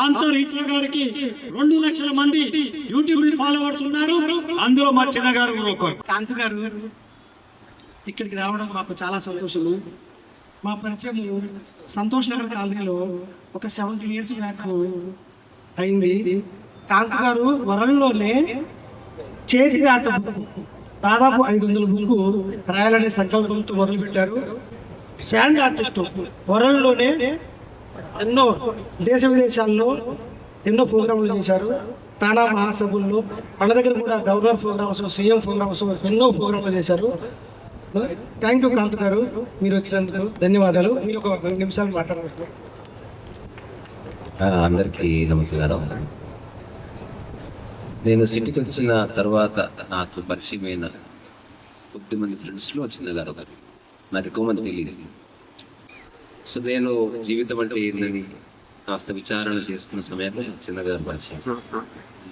కాంతర్ ఈసా గారికి 2 లక్షల మంది యూట్యూబ్ ఫాలోవర్స్ ఉన్నారు. అందులో మా చిన్నగారు ఒకరు. కాంత్ గారు ఇక్కడికి రావడం మాకు చాలా సంతోషము. మా పరిచయం సంతోష్ నగర్ కాలనీలో ఒక 17 years బ్యాక్ అయింది. కాంత్ గారు వరల్డ్లోనే చేతి రాత దాదాపు 500 బుక్ రాయాలనే సంకల్పంతో మొదలుపెట్టారు. శాండ్ ఆర్టిస్ట్ వరల్డ్లోనే ఎన్నో దేశ విదేశాల్లో ఎన్నో ప్రోగ్రాంలు చేశారు. తానా మహాసభల్లో మన దగ్గర కూడా గవర్నర్ ప్రోగ్రామ్స్, సీఎం ప్రోగ్రామ్స్ ఎన్నో ప్రోగ్రాంలు చేశారు. థ్యాంక్ యూ కాంత్ గారు, మీరు వచ్చినందుకు ధన్యవాదాలు. మీరు ఒక 2 నిమిషాలు మాట్లాడాల్సింది. అందరికీ నమస్కారం. నేను సిటీకి వచ్చిన తర్వాత నాకు పరిచయమైన కొద్దిమంది ఫ్రెండ్స్లో చిన్నగారు ఒకరు. నాకు ఎక్కువ మంది తెలియదు. సో నేను జీవితం అంటే ఏందని కాస్త విచారణ చేస్తున్న సమయంలో చిన్నగారు పరిచయం.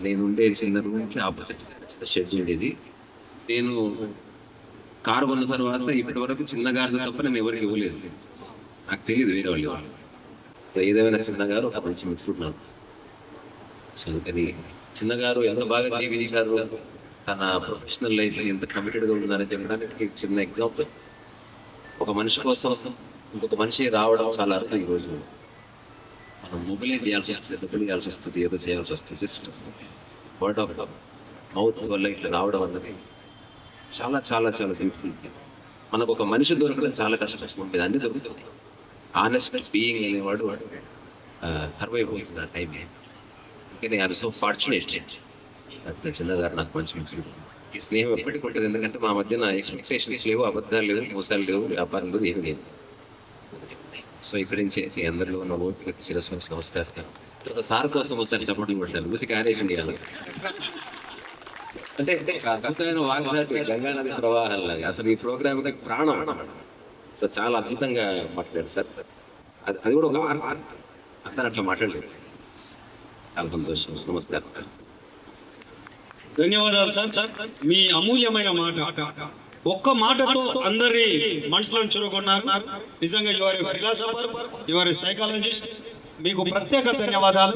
నేను ఉండే చిన్న రూమ్కి ఆపోజిట్ చిన్న షెడ్ ఉండేది. నేను కారు కొన్న తర్వాత ఇప్పటి వరకు చిన్నగారు తప్ప నేను ఎవరికి ఇవ్వలేదు. నాకు తెలియదు వేరే వాళ్ళు. ఏదేమైనా చిన్నగారు ఒక మంచి మిత్రుడు నాకు. సో అందుకని చిన్నగారు ఎంత బాగా జీవించారు, తన ప్రొఫెషనల్ లైఫ్ ఎంత కమిటెడ్గా ఉందని చెప్పడానికి చిన్న ఎగ్జాంపుల్. ఒక మనిషి కోసం ఇంకొక మనిషి రావడం చాలా అర్థం. ఈరోజు మనం మొబైలైజ్ చేయాల్సి వస్తుంది, డబ్బులు చేయాల్సి వస్తుంది, ఏదో చేయాల్సి వస్తుంది. జస్ట్ వర్డ్ ఆఫ్ మౌత్ వల్ల ఇట్లా రావడం అన్నది చాలా చాలా చాలా బ్యూటిఫుల్. మనకు ఒక మనిషి దొరకడం చాలా కష్టం ఉంటుంది. అన్నీ దొరుకుతుంది. ఆనెస్ట్ బీయింగ్ అనేవాడు కరువైపోతుంది ఆ టైం. అందుకని ఐఎమ్ సో ఫార్చునేట్. అట్లా చిన్నగారు నాకు మంచి మిత్రుడు. ఈ స్నేహం ఎప్పటికి ఉంటుంది. ఎందుకంటే మా మధ్యన ఎక్స్పెక్టేషన్స్ లేవు, అబద్ధాలు లేవు, మోసాలు లేవు, వ్యాపారం లేదు, ఏమి లేదు. సో ఇక్కడి నుంచి అందరిలో ఉన్న ఓపిక శిరస్సు నమస్కారం. సార్ కోసం ఒకసారి సపోర్ట్ కొట్టాను. ఊరికి ఆనేసి ఉండాలి. అంటే అద్భుతమైన వాగ్దాటి గంగానది ప్రవాహాలాగా అసలు ఈ ప్రోగ్రామ్కి ప్రాణం. సో చాలా అద్భుతంగా మాట్లాడారు సార్. అది కూడా ఒక ఆర్ట్. అంతా అట్లా మాట్లాడలేదు. చాలా సంతోషం. నమస్కారం. ధన్యవాదాలు సార్. మీ అమూల్యమైన మాట, ఒక్క మాటతో అందరి మనసులను చురుకున్నారు. నిజంగా యువర్ ఫిలాసఫర్, యువర్ సైకాలజిస్ట్. మీకు ప్రత్యేక ధన్యవాదాలు.